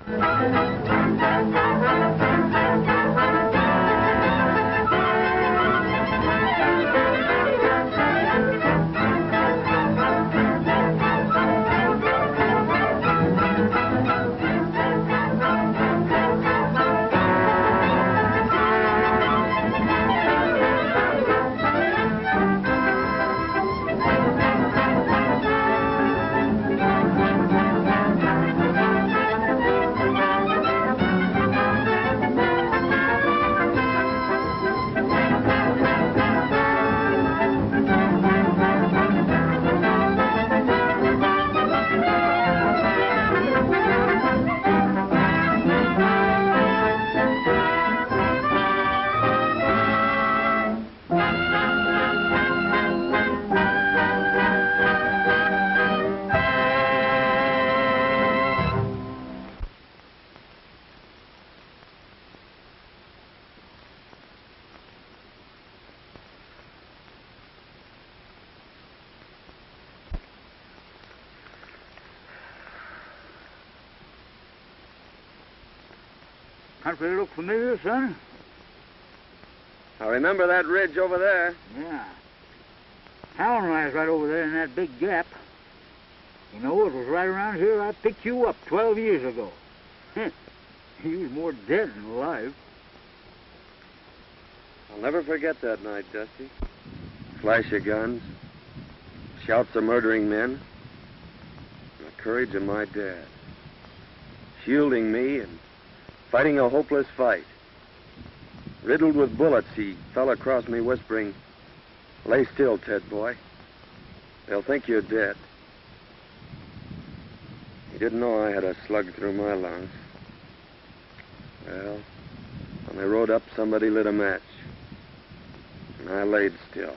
Does it look familiar, son? I remember that ridge over there. Yeah. Town lies right over there in that big gap. You know, it was right around here I picked you up 12 years ago. You was more dead than alive. I'll never forget that night, Dusty. Flash of guns, shouts of murdering men, and the courage of my dad. Shielding me and fighting a hopeless fight. Riddled with bullets, he fell across me whispering, "Lay still, Ted boy. They'll think you're dead." He didn't know I had a slug through my lungs. Well, when I rode up, somebody lit a match. And I laid still.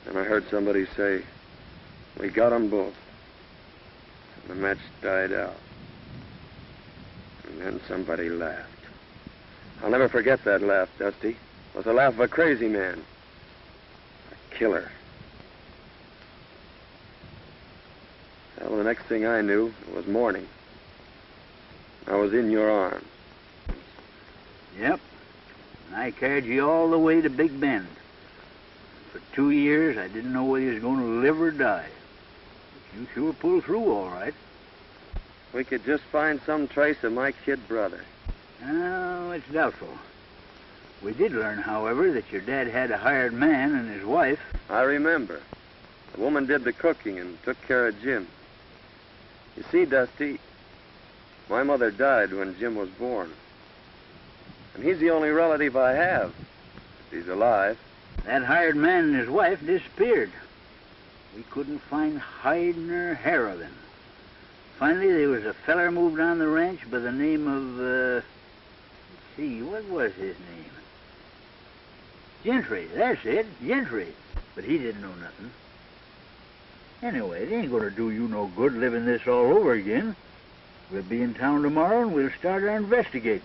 And I heard somebody say, "We got 'em both." And the match died out. And then somebody laughed. I'll never forget that laugh, Dusty. It was the laugh of a crazy man. A killer. Well, the next thing I knew, it was morning. I was in your arms. Yep. And I carried you all the way to Big Bend. For 2 years, I didn't know whether you was going to live or die. But you sure pulled through all right. We could just find some trace of my kid brother. Oh, it's doubtful. We did learn, however, that your dad had a hired man and his wife. I remember. The woman did the cooking and took care of Jim. You see, Dusty, my mother died when Jim was born. And he's the only relative I have, if he's alive. That hired man and his wife disappeared. We couldn't find hide nor hair of him. Finally, there was a feller moved on the ranch by the name of, let's see, what was his name? Gentry, that's it, Gentry. But he didn't know nothing. Anyway, it ain't gonna do you no good living this all over again. We'll be in town tomorrow and we'll start our investigating.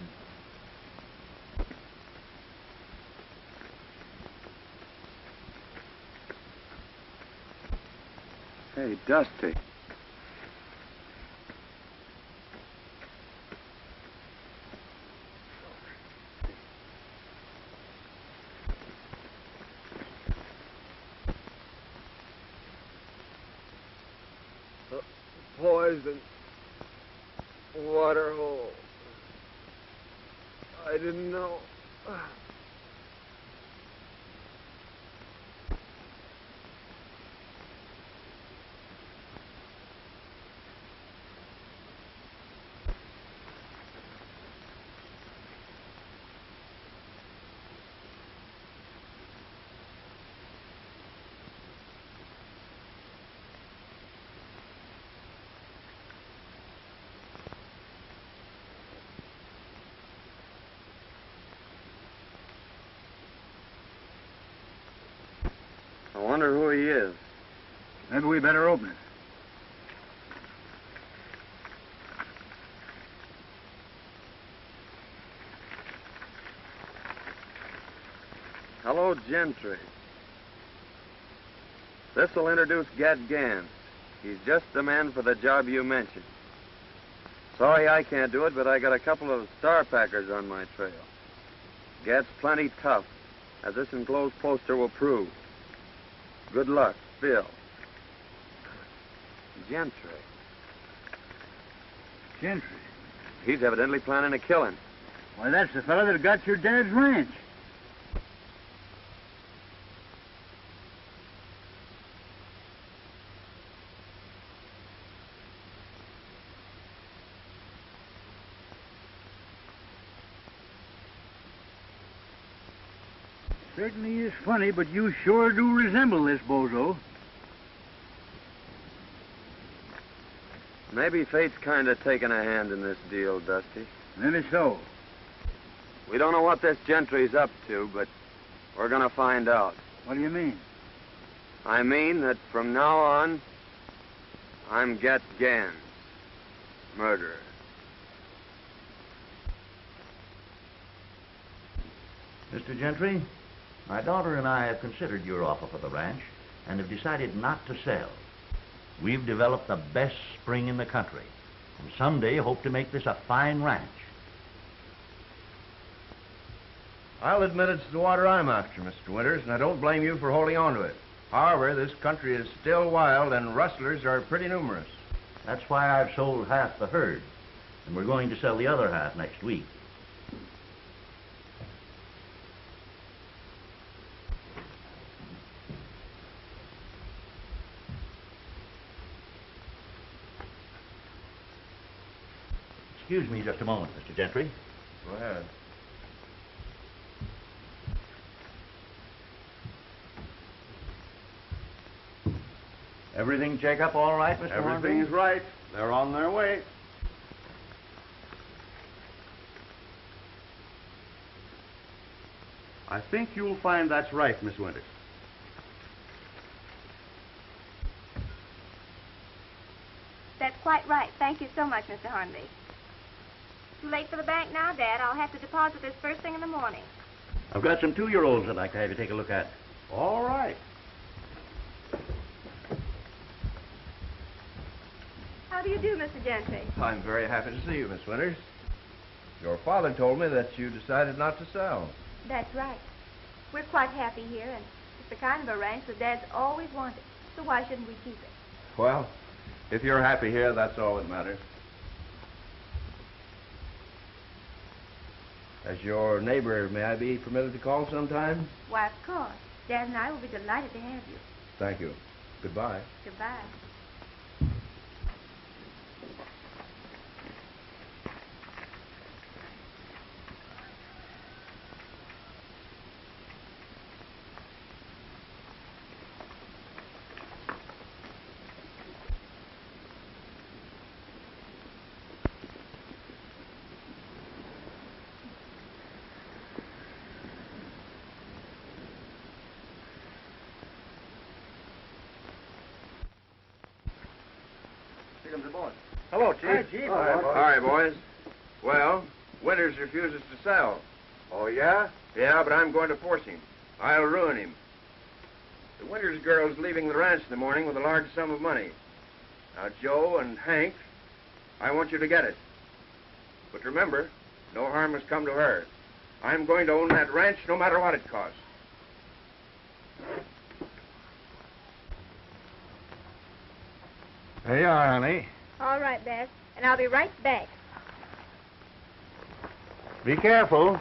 Hey, Dusty. Poison. Water hole. I didn't know. I wonder who he is. Maybe we better open it. Hello, Gentry. This'll introduce Gad Gans. He's just the man for the job you mentioned. Sorry I can't do it, but I got a couple of star packers on my trail. Gets plenty tough, as this enclosed poster will prove. Good luck, Bill. Gentry. Gentry? He's evidently planning a killing. Why, that's the fellow that got your dad's ranch. Certainly is funny, but you sure do resemble this bozo. Maybe fate's kind of taking a hand in this deal, Dusty. Maybe so. We don't know what this Gentry's up to, but we're gonna find out. What do you mean? I mean that from now on, I'm Get Gans, murderer. Mr. Gentry, my daughter and I have considered your offer for the ranch and have decided not to sell. We've developed the best spring in the country, and someday hope to make this a fine ranch. I'll admit it's the water I'm after, Mr. Winters, and I don't blame you for holding on to it. However, this country is still wild, and rustlers are pretty numerous. That's why I've sold half the herd, and we're going to sell the other half next week. Excuse me just a moment, Mr. Gentry. Go ahead. Everything check up all right, Mr. Everything's right. They're on their way. I think you'll find that's right, Miss Winters. That's quite right. Thank you so much, Mr. Hornby. Too late for the bank now, Dad. I'll have to deposit this first thing in the morning. I've got some 2-year-olds I'd like to have you take a look at. All right. How do you do, Mr. Gentry? I'm very happy to see you, Miss Winters. Your father told me that you decided not to sell. That's right. We're quite happy here, and it's the kind of a ranch that Dad's always wanted. So why shouldn't we keep it? Well, if you're happy here, that's all that matters. As your neighbor, may I be permitted to call sometime? Why, of course. Dad and I will be delighted to have you. Thank you. Goodbye. Goodbye. Hello, Chief. Hi, Chief. All right, boys. Well, Winters refuses to sell. Oh, yeah? Yeah, but I'm going to force him. I'll ruin him. The Winters girl's leaving the ranch in the morning with a large sum of money. Now, Joe and Hank, I want you to get it. But remember, no harm has come to her. I'm going to own that ranch no matter what it costs. There you are, honey. All right, Dad. And I'll be right back. Be careful.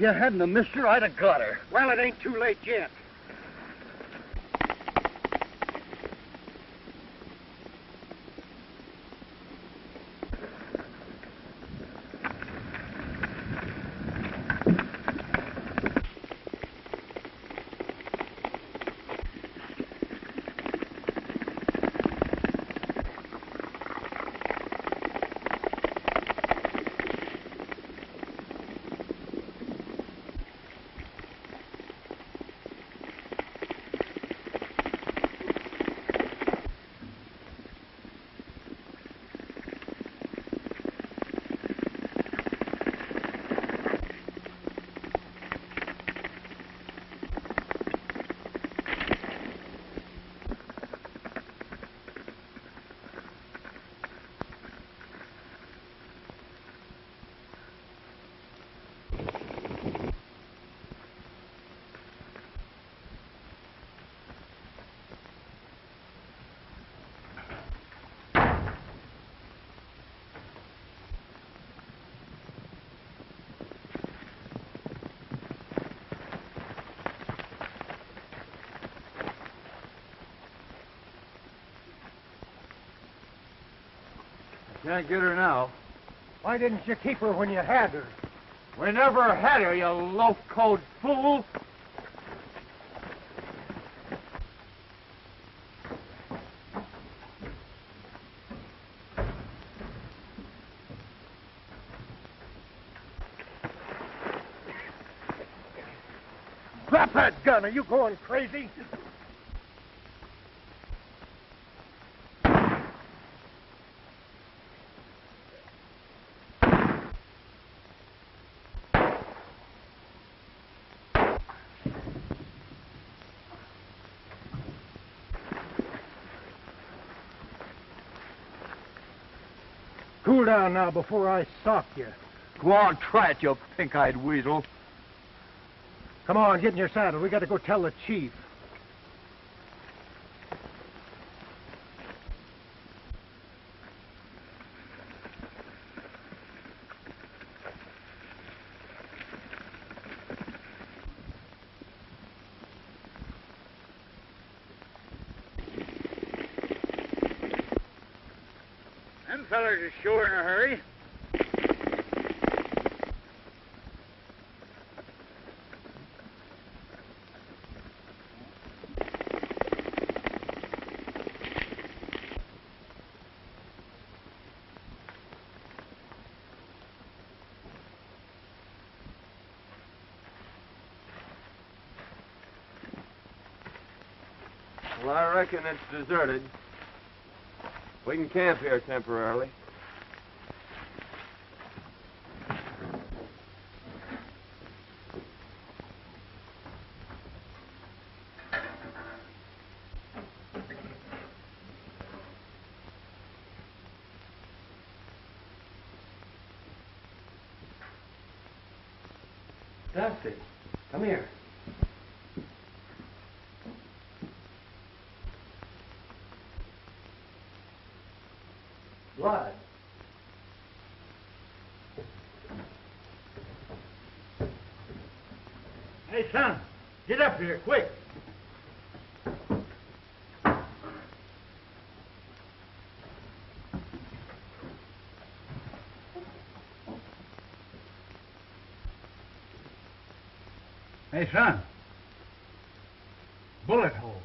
you hadn't have missed her, I'd have got her. Well, it ain't too late yet. Can't get her now. Why didn't you keep her when you had her? We never had her, you low-code fool. Drop that gun. Are you going crazy? Cool down now before I sock you. Go on, try it, you pink-eyed weasel. Come on, get in your saddle. We got to go tell the chief. Them fellers are sure in a hurry. Well, I reckon it's deserted. We can camp here temporarily. Dusty, come here. Blood. Hey, son, get up here, quick. Hey, son. Bullet hole.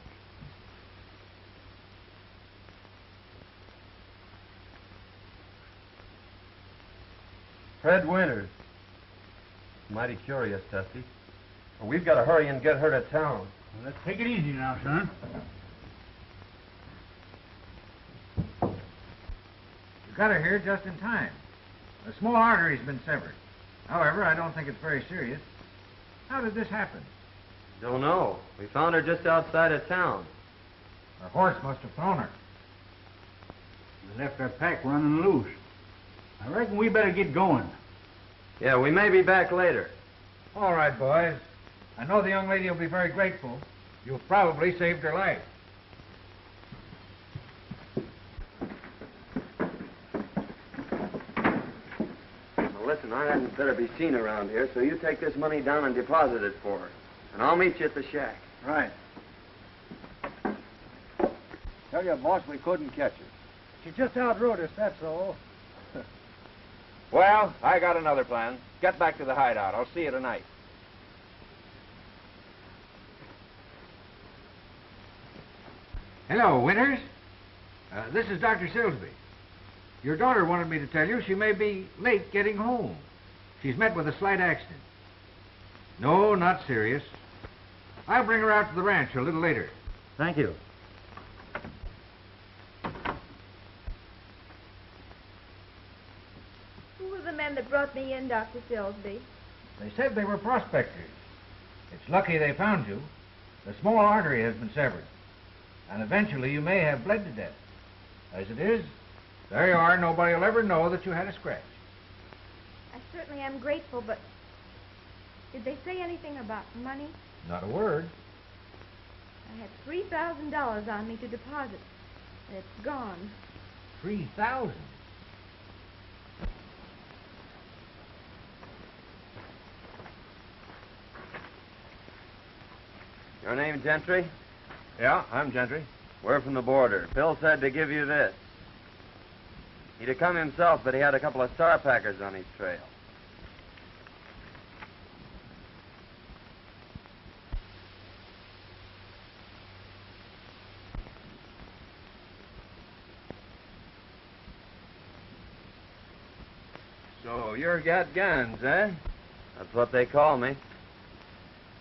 Fred Winters. Mighty curious, Dusty. Well, we've got to hurry and get her to town. Well, let's take it easy now, son. You got her here just in time. A small artery's been severed. However, I don't think it's very serious. How did this happen? Don't know. We found her just outside of town. Her horse must have thrown her. We left our pack running loose. I reckon we better get going. Yeah, we may be back later. All right, boys. I know the young lady will be very grateful. You've probably saved her life. Well, Listen, I hadn't better be seen around here, so you take this money down and deposit it for her. And I'll meet you at the shack. Right. Tell you, boss, we couldn't catch her. She just outrode us, that's all. Well, I got another plan. Get back to the hideout. I'll see you tonight. Hello, Winters. This is Dr. Silsby. Your daughter wanted me to tell you she may be late getting home. She's met with a slight accident. No, not serious. I'll bring her out to the ranch a little later. Thank you. Who were the men that brought me in, Dr. Silsby? They said they were prospectors. It's lucky they found you. The small artery has been severed, and eventually you may have bled to death. As it is, there you are. Nobody will ever know that you had a scratch. I certainly am grateful, but did they say anything about money? Not a word. I had $3,000 on me to deposit, and it's gone. 3,000. Your name, Gentry? Yeah, I'm Gentry. We're from the border. Bill said to give you this. He'd have come himself, but he had a couple of star packers on his trail. So you're got guns, eh? That's what they call me.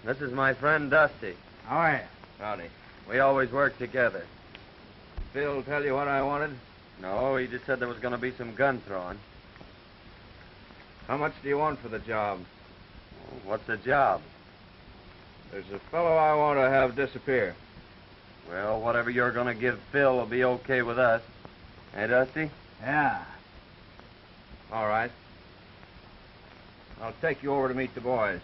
This is my friend Dusty. All right. Howdy. We always work together. Phil tell you what I wanted? No, he just said there was going to be some gun throwing. How much do you want for the job? Well, what's the job? There's a fellow I want to have disappear. Well, whatever you're going to give Phil will be okay with us. Hey, Dusty? Yeah. All right. I'll take you over to meet the boys.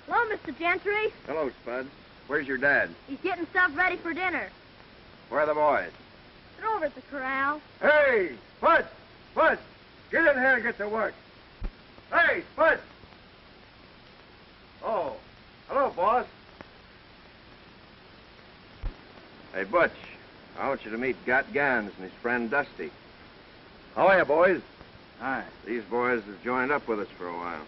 Hello, Mr. Gentry. Hello, Spud. Where's your dad? He's getting stuff ready for dinner. Where are the boys? They're over at the corral. Hey, Spud! Spud! Get in here and get to work. Hey, Spud! Oh, hello, boss. Hey, Butch, I want you to meet Got Gans and his friend Dusty. How are you, boys? Hi. These boys have joined up with us for a while.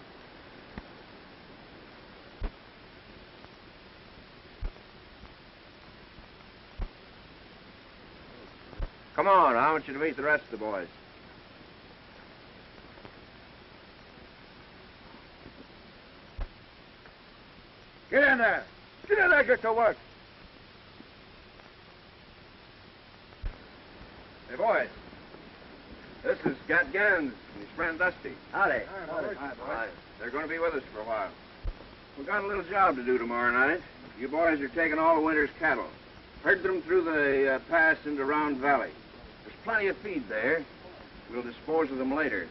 Come on, I want you to meet the rest of the boys. Get in there! Get in there, get to work! Hey, boys. This is Gat Gans and his friend Dusty. Howdy. Hi. They're going to be with us for a while. We've got a little job to do tomorrow night. You boys are taking all the winter's cattle. Herd them through the pass into Round Valley. There's plenty of feed there. We'll dispose of them later.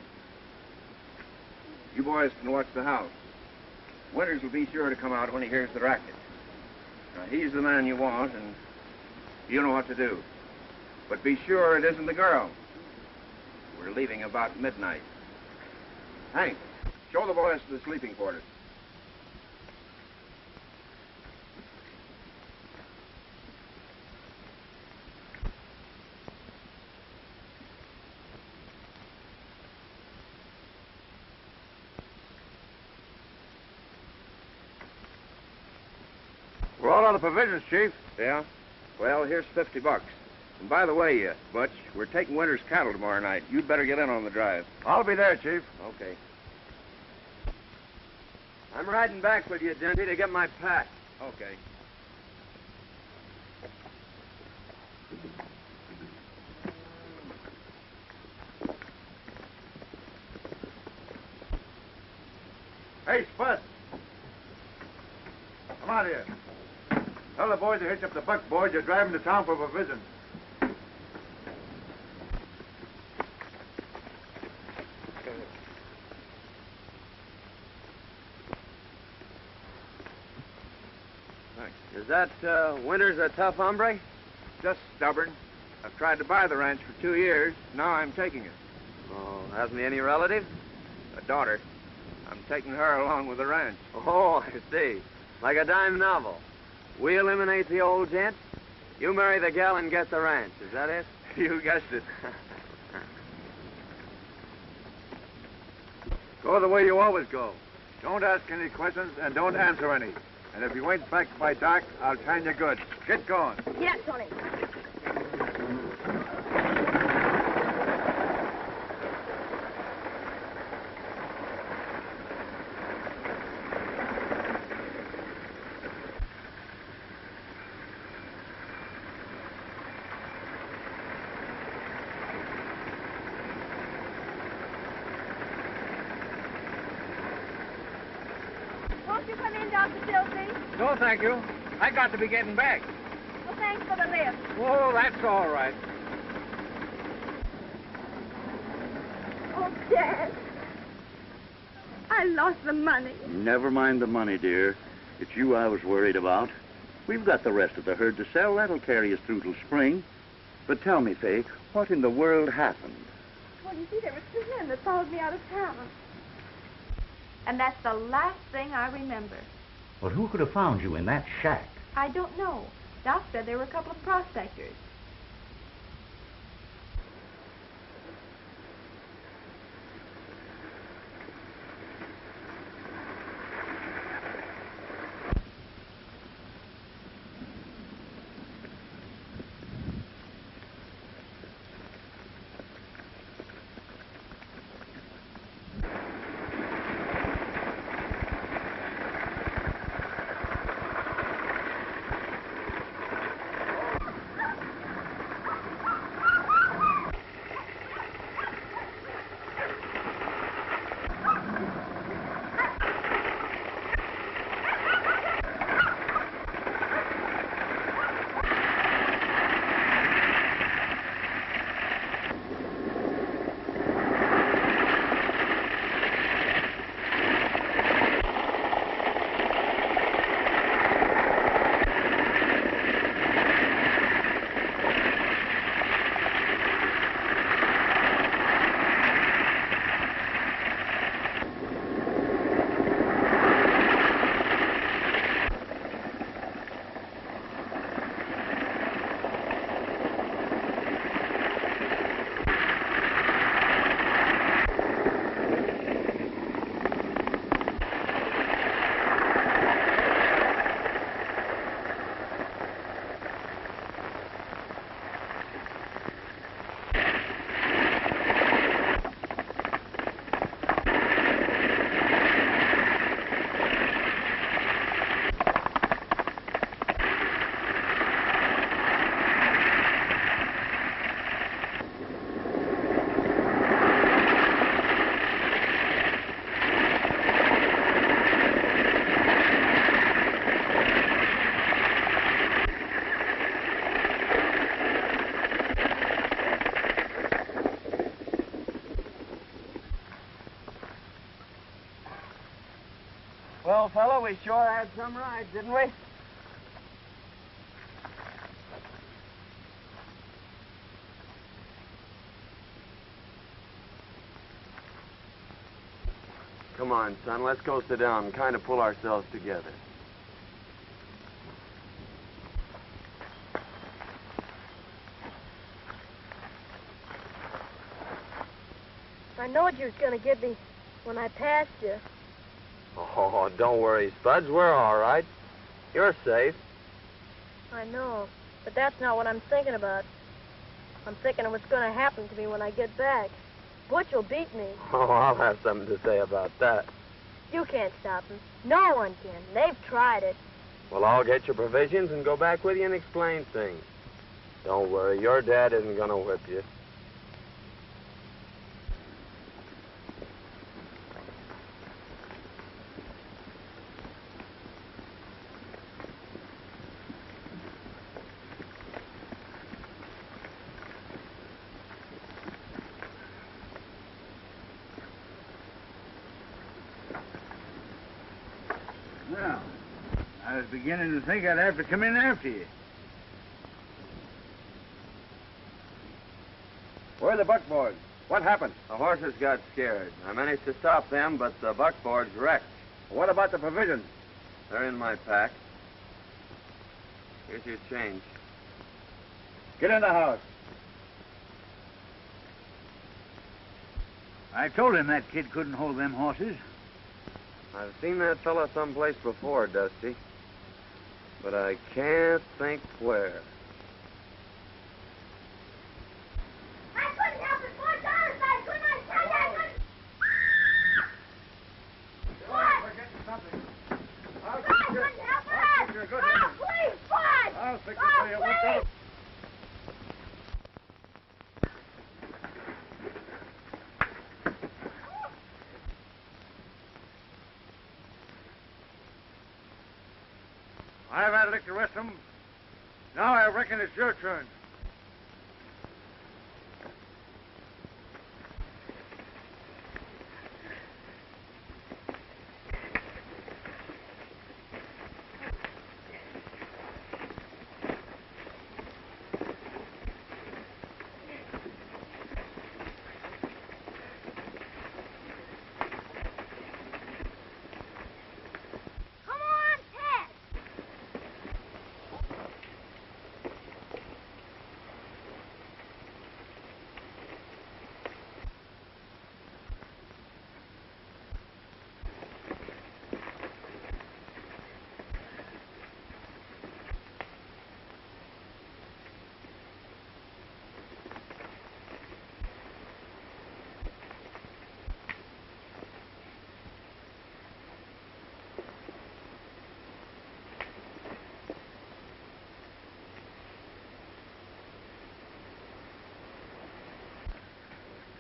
You boys can watch the house. Winters will be sure to come out when he hears the racket. Now, he's the man you want, and you know what to do. But be sure it isn't the girl. We're leaving about midnight. Hank, show the boys to the sleeping quarters. We're all out of provisions, Chief. Yeah? Well, here's $50. And by the way, Butch, we're taking Winter's cattle tomorrow night. You'd better get in on the drive. I'll be there, Chief. Okay. I'm riding back with you, Denty, to get my pack. Okay. Hey, Spud. Come out here. Tell the boys to hitch up the buck boys. You're driving to town for a visit. Is that Winters a tough hombre? Just stubborn. I've tried to buy the ranch for 2 years. Now I'm taking it. Oh, hasn't he any relatives? A daughter. I'm taking her along with the ranch. Oh, I see. Like a dime novel. We eliminate the old gent. You marry the gal and get the ranch. Is that it? You guessed it. Go the way you always go. Don't ask any questions and don't answer any. And if you ain't back by dark, I'll time you good. Get going. Yes, Tony. Won't you come in, Dr. Silsby? No, thank you. I got to be getting back. Well, thanks for the lift. Oh, that's all right. Oh, Dad. I lost the money. Never mind the money, dear. It's you I was worried about. We've got the rest of the herd to sell. That'll carry us through till spring. But tell me, Faye, what in the world happened? Well, you see, there were 2 men that followed me out of town. And that's the last thing I remember. Well, who could have found you in that shack? I don't know. Doc said there were a couple of prospectors. Well, fella, we sure had some rides, didn't we? Come on, son, let's go sit down and kind of pull ourselves together. I knowed you was going to get me when I passed you. Oh, don't worry, Spuds. We're all right. You're safe. I know, but that's not what I'm thinking about. I'm thinking of what's going to happen to me when I get back. Butch will beat me. Oh, I'll have something to say about that. You can't stop him. No one can. They've tried it. Well, I'll get your provisions and go back with you and explain things. Don't worry, your dad isn't going to whip you. Well, I was beginning to think I'd have to come in after you. Where are the buckboards? What happened? The horses got scared. I managed to stop them, but the buckboard's wrecked. What about the provisions? They're in my pack. Here's your change. Get in the house. I told him that kid couldn't hold them horses. I've seen that fella someplace before, Dusty. But I can't think where. I couldn't help it, boys. Honest, I couldn't. I tell you, I couldn't. What? We're getting something. I couldn't help it. You're a good Oh, man. please, Bud. I'll fix it Oh, for you. please. I've had a lick to rest them. Now I reckon it's your turn. Come on, Ted.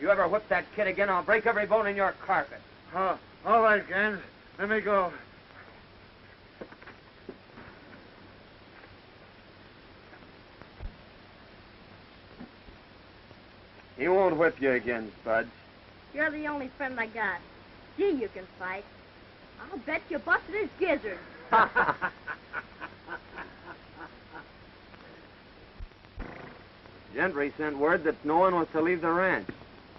You ever whip that kid again, I'll break every bone in your carpet. Oh, all right, Gans. Let me go. He won't whip you again, Spudge. You're the only friend I got. Gee, you can fight. I'll bet you busted his gizzard. Gentry sent word that no one was to leave the ranch.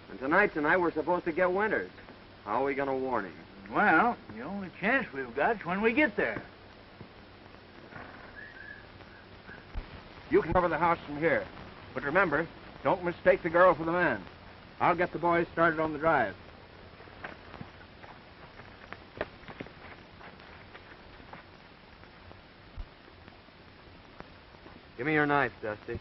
And tonight we're supposed to get Winters. How are we going to warn him? Well, the only chance we've got's when we get there. You can cover the house from here. But remember, don't mistake the girl for the man. I'll get the boys started on the drive. Give me your knife, Dusty.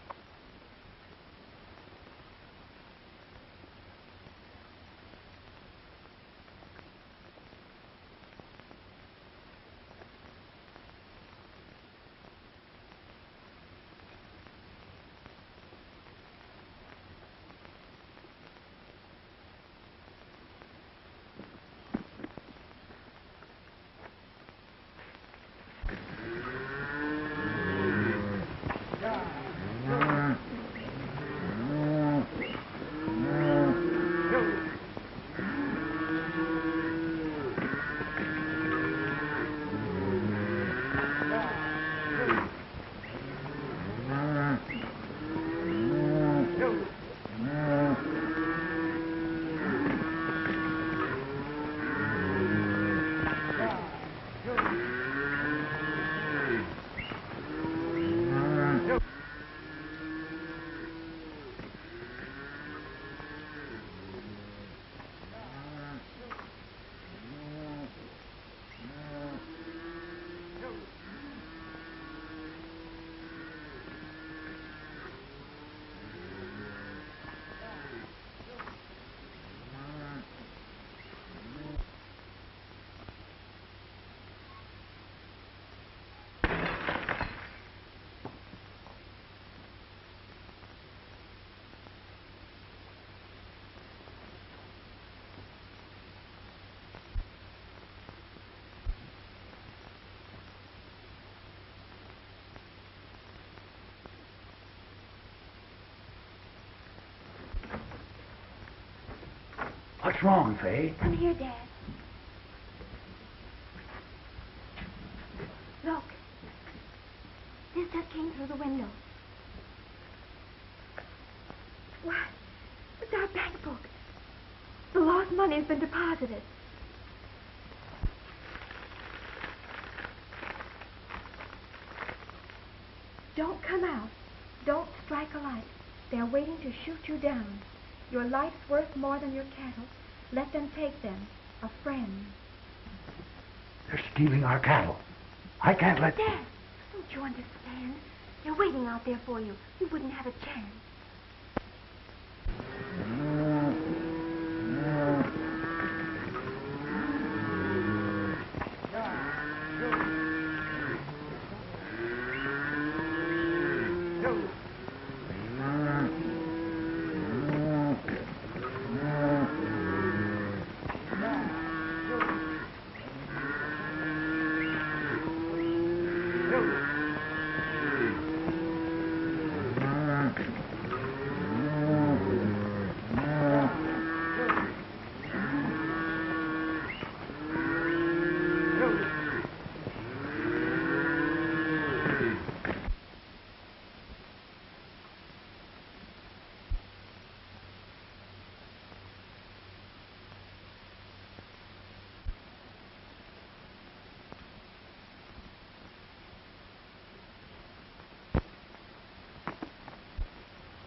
What's wrong, Fay? I'm here, Dad. came through the window. What? It's our bank book. The lost money has been deposited. Don't come out. Don't strike a light. They're waiting to shoot you down. Your life's worth more than your cattle. Let them take them. A friend. They're stealing our cattle. I can't let... Dad, don't you understand? They're waiting out there for you. You wouldn't have a chance.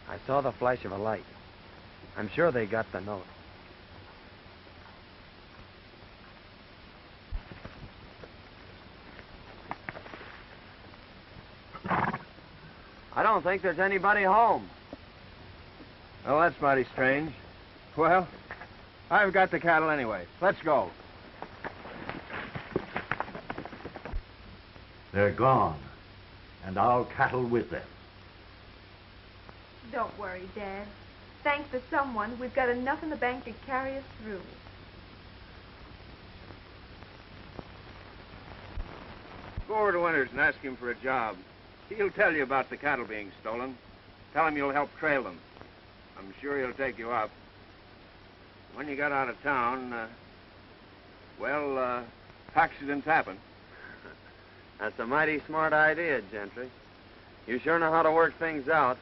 I saw the flash of a light. I'm sure they got the note. I don't think there's anybody home. Oh, that's mighty strange. Well, I've got the cattle anyway. Let's go. They're gone, and our cattle with them. Don't worry, Dad. Thanks to someone, we've got enough in the bank to carry us through. Go over to Winters and ask him for a job. He'll tell you about the cattle being stolen. Tell him you'll help trail them. I'm sure he'll take you up. When you got out of town, accidents happen. That's a mighty smart idea, Gentry. You sure know how to work things out.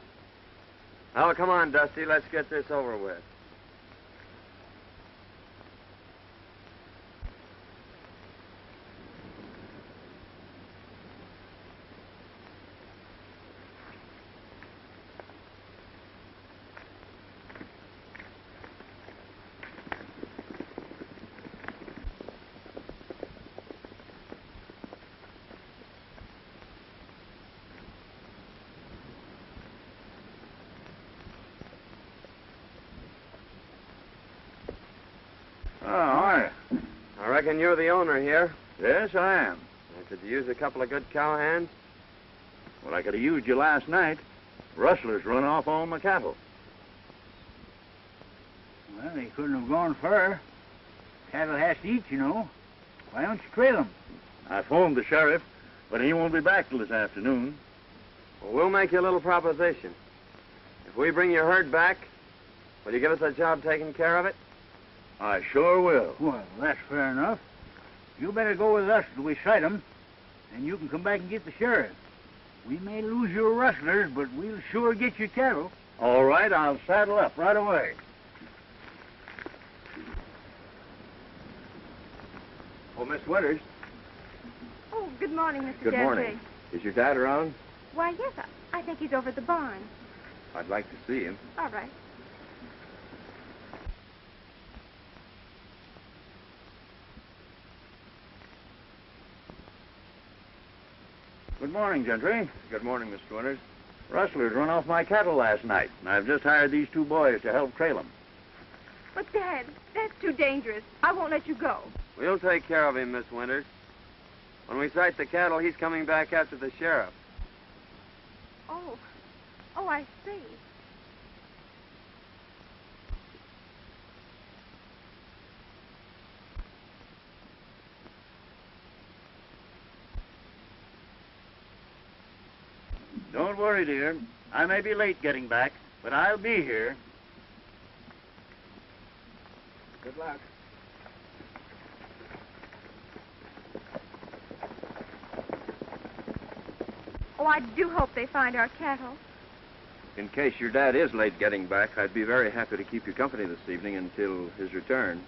Well, come on, Dusty. Let's get this over with. I reckon you're the owner here. Yes, I am. Could you use a couple of good cowhands? Well, I could have used you last night. Rustlers run off all my cattle. Well, they couldn't have gone far. Cattle has to eat, you know. Why don't you trail them? I phoned the sheriff, but he won't be back till this afternoon. Well, we'll make you a little proposition. If we bring your herd back, will you give us a job taking care of it? I sure will. Well, that's fair enough. You better go with us till we sight 'em, and you can come back and get the sheriff. We may lose your rustlers, but we'll sure get your cattle. All right, I'll saddle up right away. Oh, Miss Winters. Oh, good morning, Mr. Good Gentry. morning. Is your dad around? Why, yes, I think he's over at the barn. I'd like to see him. All right. Good morning, Gentry. Good morning, Mr. Winters. Rustlers run off my cattle last night, and I've just hired these two boys to help trail them. But, Dad, that's too dangerous. I won't let you go. We'll take care of him, Miss Winters. When we sight the cattle, he's coming back after the sheriff. Oh, I see. Don't worry, dear. I may be late getting back, but I'll be here. Good luck. Oh, Oh, I do hope they find our cattle. In case your dad is late getting back, I'd be very happy to keep you company this evening until his return.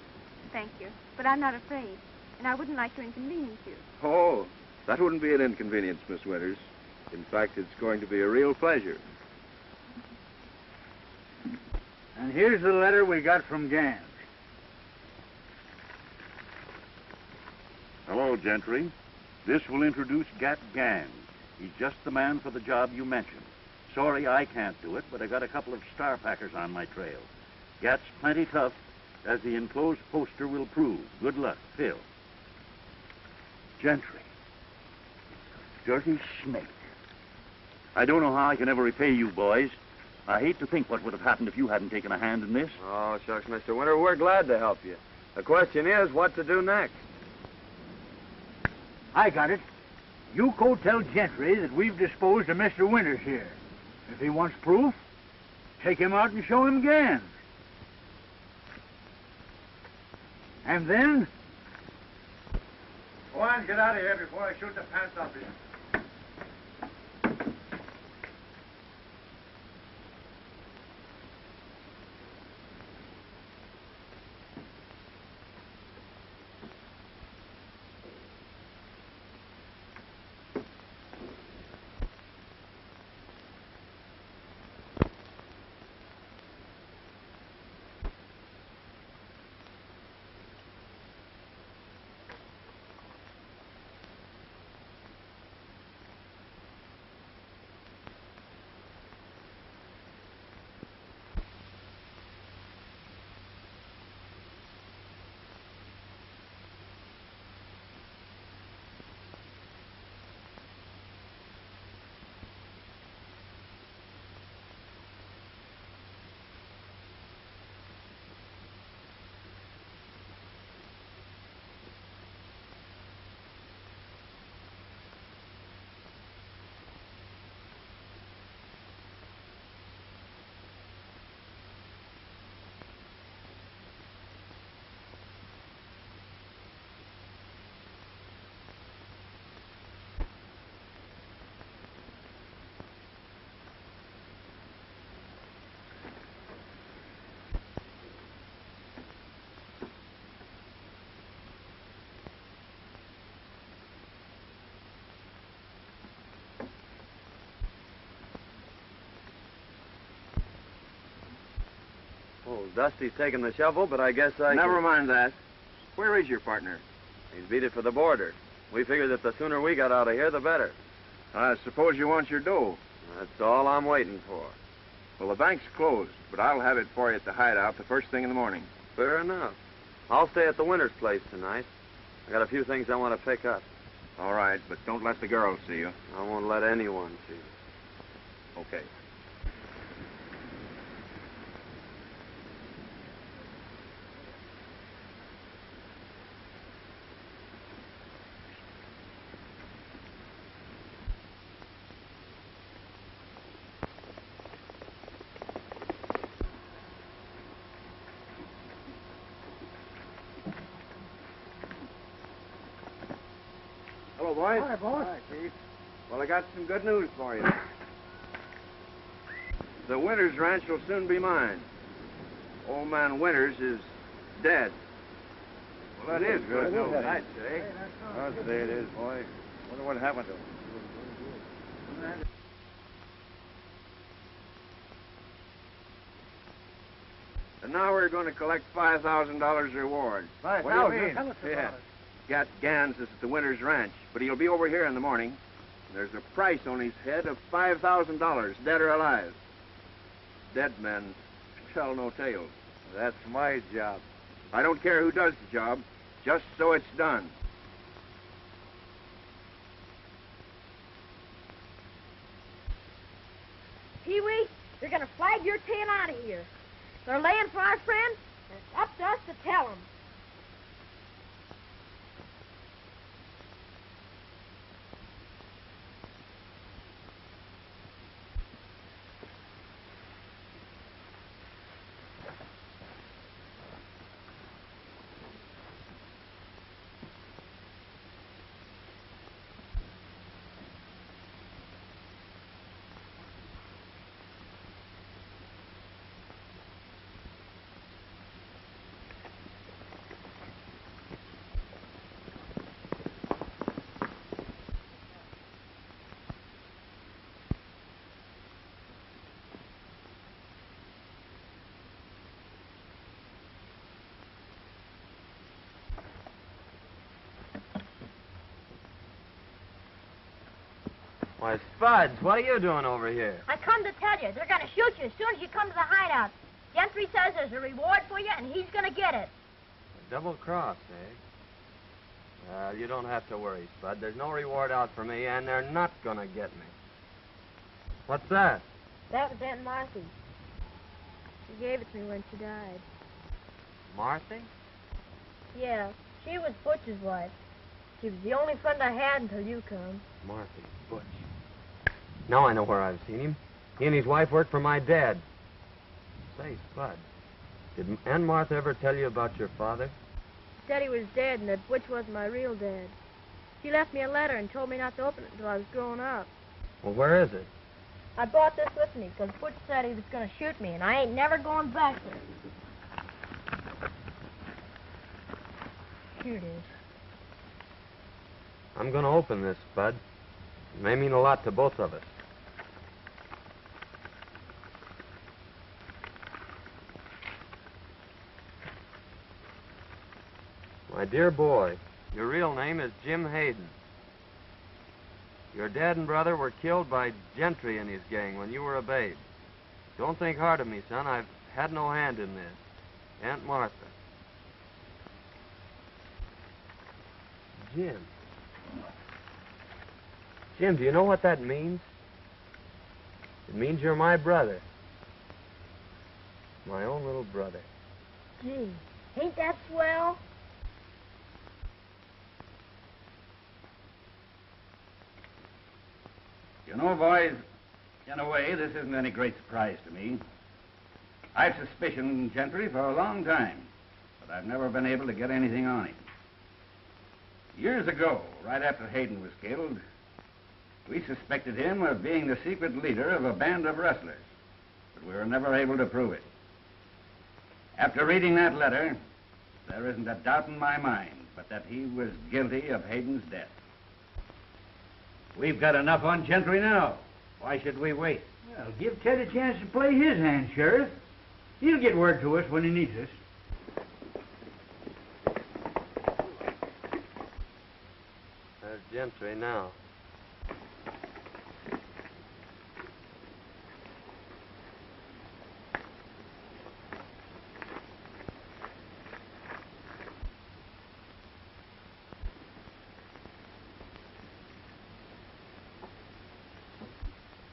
Thank you. But I'm not afraid, and I wouldn't like to inconvenience you. Oh, that wouldn't be an inconvenience, Miss Winters. In fact, it's going to be a real pleasure. And here's the letter we got from Gans. Hello, Gentry. This will introduce Gat Gans. He's just the man for the job you mentioned. Sorry I can't do it, but I got a couple of star packers on my trail. Gat's plenty tough, as the enclosed poster will prove. Good luck, Phil. Gentry. Dirty snake. I don't know how I can ever repay you boys. I hate to think what would have happened if you hadn't taken a hand in this. Oh, shucks, Mr. Winter, we're glad to help you. The question is, what to do next? I got it. You go tell Gentry that we've disposed of Mr. Winters here. If he wants proof, take him out and show him Gans. And then... Go on, get out of here before I shoot the pants off you. Oh, Dusty's taking the shovel, but I guess I Never mind that. Where is your partner? He's beat it for the border. We figured that the sooner we got out of here, the better. I suppose you want your dough. That's all I'm waiting for. Well, the bank's closed, but I'll have it for you at the hideout the first thing in the morning. Fair enough. I'll stay at the Winters' place tonight. I got a few things I want to pick up. All right, but don't let the girls see you. I won't let anyone see you. Okay. Hello, boys. Hi, boss. Hi, Chief. Well, I got some good news for you. The Winters ranch will soon be mine. Old man Winters is dead. Well, that is good news, I'd say. I'll say it is, boy. Wonder what happened to him. And now we're going to collect $5,000 reward. What do you mean? Tell us about Yeah. it. Gat Gans is at the Winters Ranch, but he'll be over here in the morning. There's a price on his head of $5,000, dead or alive. Dead men tell no tales. That's my job. I don't care who does the job, just so it's done. Pee-wee, you're going to flag your tail out of here. They're laying for our friend, and it's up to us to tell them. Why, Spuds, what are you doing over here? I come to tell you, they're going to shoot you as soon as you come to the hideout. Gentry says there's a reward for you, and he's going to get it. A double cross, eh? Well, you don't have to worry, Spud. There's no reward out for me, and they're not going to get me. What's that? That was Aunt Marthy. She gave it to me when she died. Marthy? Yeah, she was Butch's wife. She was the only friend I had until you come. Marthy, Butch. Now I know where I've seen him. He and his wife worked for my dad. Say, Spud, did Aunt Martha ever tell you about your father? She said he was dead and that Butch wasn't my real dad. She left me a letter and told me not to open it until I was grown up. Well, where is it? I brought this with me because Butch said he was going to shoot me, and I ain't never going back there. Here it is. I'm going to open this, Spud. It may mean a lot to both of us. My dear boy, your real name is Jim Hayden. Your dad and brother were killed by Gentry and his gang when you were a babe. Don't think hard of me, son. I've had no hand in this. Aunt Martha. Jim. Jim, do you know what that means? It means you're my brother. My own little brother. Gee, ain't that swell? You know, boys, in a way, this isn't any great surprise to me. I've suspicioned Gentry for a long time, but I've never been able to get anything on him. Years ago, right after Hayden was killed, we suspected him of being the secret leader of a band of rustlers, but we were never able to prove it. After reading that letter, there isn't a doubt in my mind but that he was guilty of Hayden's death. We've got enough on Gentry now. Why should we wait? Well, give Ted a chance to play his hand, Sheriff. He'll get word to us when he needs us. There's Gentry now.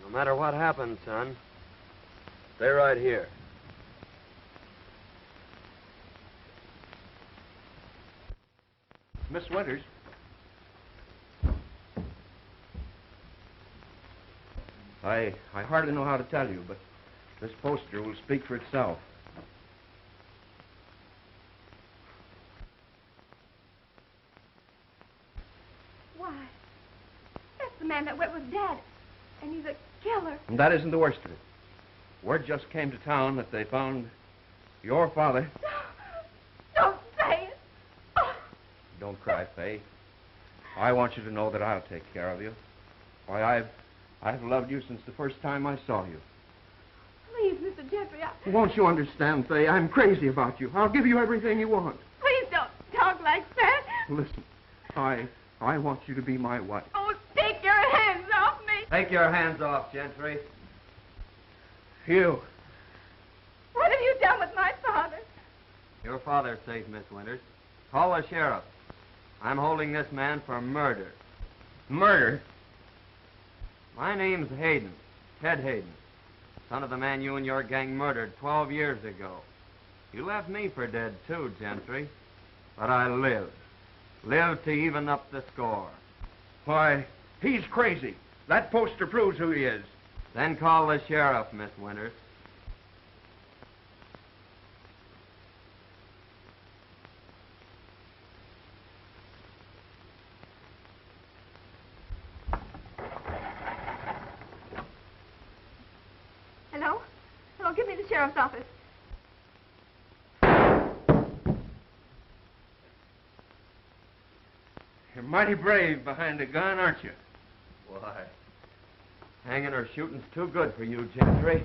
No matter what happens, son, stay right here. Miss Winters. I hardly know how to tell you, but this poster will speak for itself. Why, that's the man that went with Dad, and he's a killer. And that isn't the worst of it. Word just came to town that they found your father. Don't say it. Oh. Don't cry, Faye. I want you to know that I'll take care of you. Why, I've loved you since the first time I saw you. Please, Mr. Gentry, Won't you understand, Faye? I'm crazy about you. I'll give you everything you want. please don't talk like that. Listen, I want you to be my wife. Oh, take your hands off me. Take your hands off, Gentry. You. What have you done with my father? Your father's safe, Miss Winters. Call the sheriff. I'm holding this man for murder. Murder? My name's Hayden, Ted Hayden, son of the man you and your gang murdered 12 years ago. You left me for dead, too, Gentry. But I lived. Lived to even up the score. Why, he's crazy. That poster proves who he is. Then call the sheriff, Miss Winters. Hello? Hello, give me the sheriff's office. You're mighty brave behind a gun, aren't you? Why, hanging or shooting's too good for you, Gentry.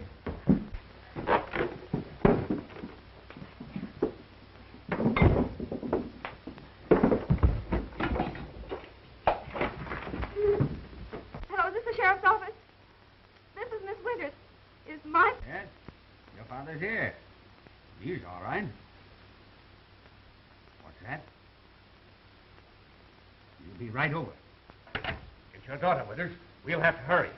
Hello, is this the sheriff's here. He's all right. What's that? You'll be right over. Get your daughter, Withers. We'll have to hurry.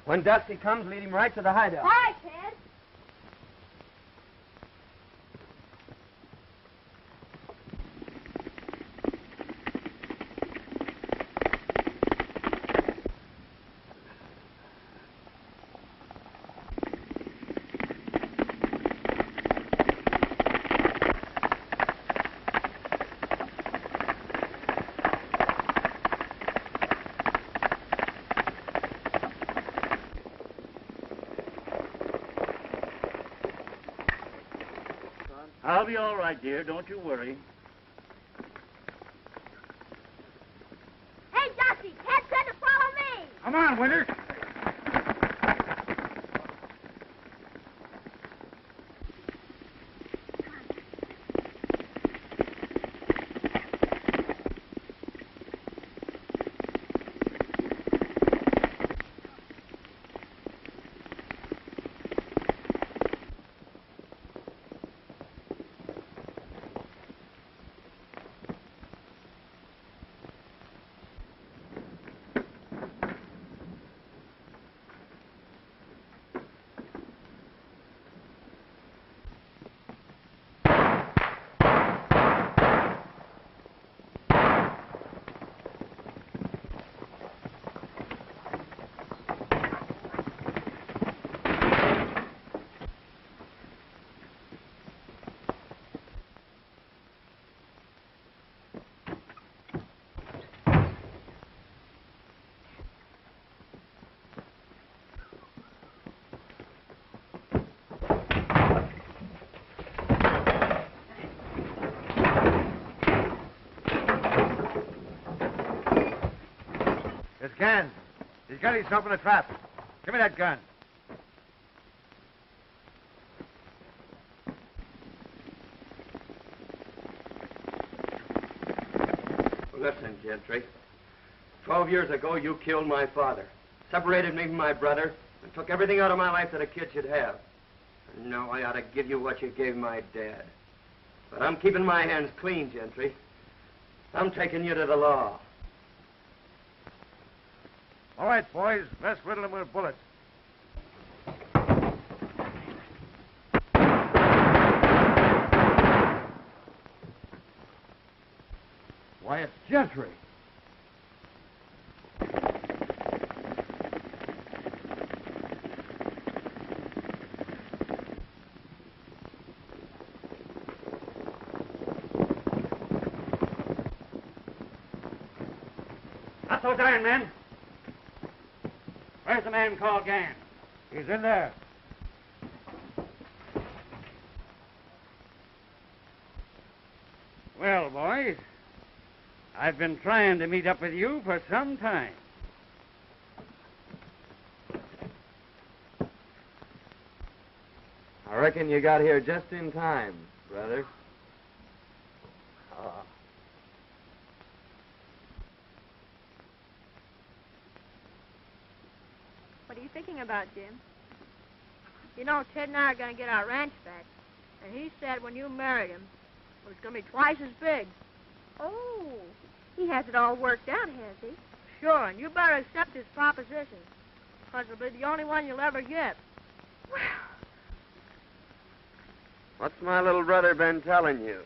When Dusty comes, lead him right to the hideout. All right, Ted. I'll be all right, dear. Don't you worry. Hey, Dusty, Ted said to follow me. Come on, Winters. It's Gans. He's got himself in a trap. Give me that gun. Listen, Gentry. 12 years ago, you killed my father, separated me from my brother, and took everything out of my life that a kid should have. And now I ought to give you what you gave my dad. But I'm keeping my hands clean, Gentry. I'm taking you to the law. All right, boys, let's riddle them with bullets. Why, it's Gentry. Not those iron men. Where's the man called Gann? He's in there. Well, boys, I've been trying to meet up with you for some time. I reckon you got here just in time, brother. What are you thinking about, Jim? You know, Ted and I are going to get our ranch back. And he said when you married him, it was going to be twice as big. Oh, he has it all worked out, has he? Sure, and you better accept his proposition. Because it'll be the only one you'll ever get. What's my little brother been telling you?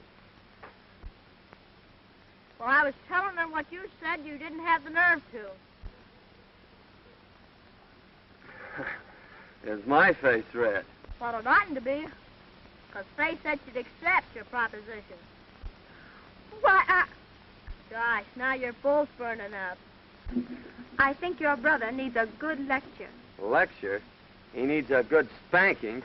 Well, I was telling him what you said you didn't have the nerve to. Is my face red? Well, it oughtn't to be. Because Faye said she'd accept your proposition. Why, Gosh, now your bull's burning up. I think your brother needs a good lecture. Lecture? He needs a good spanking.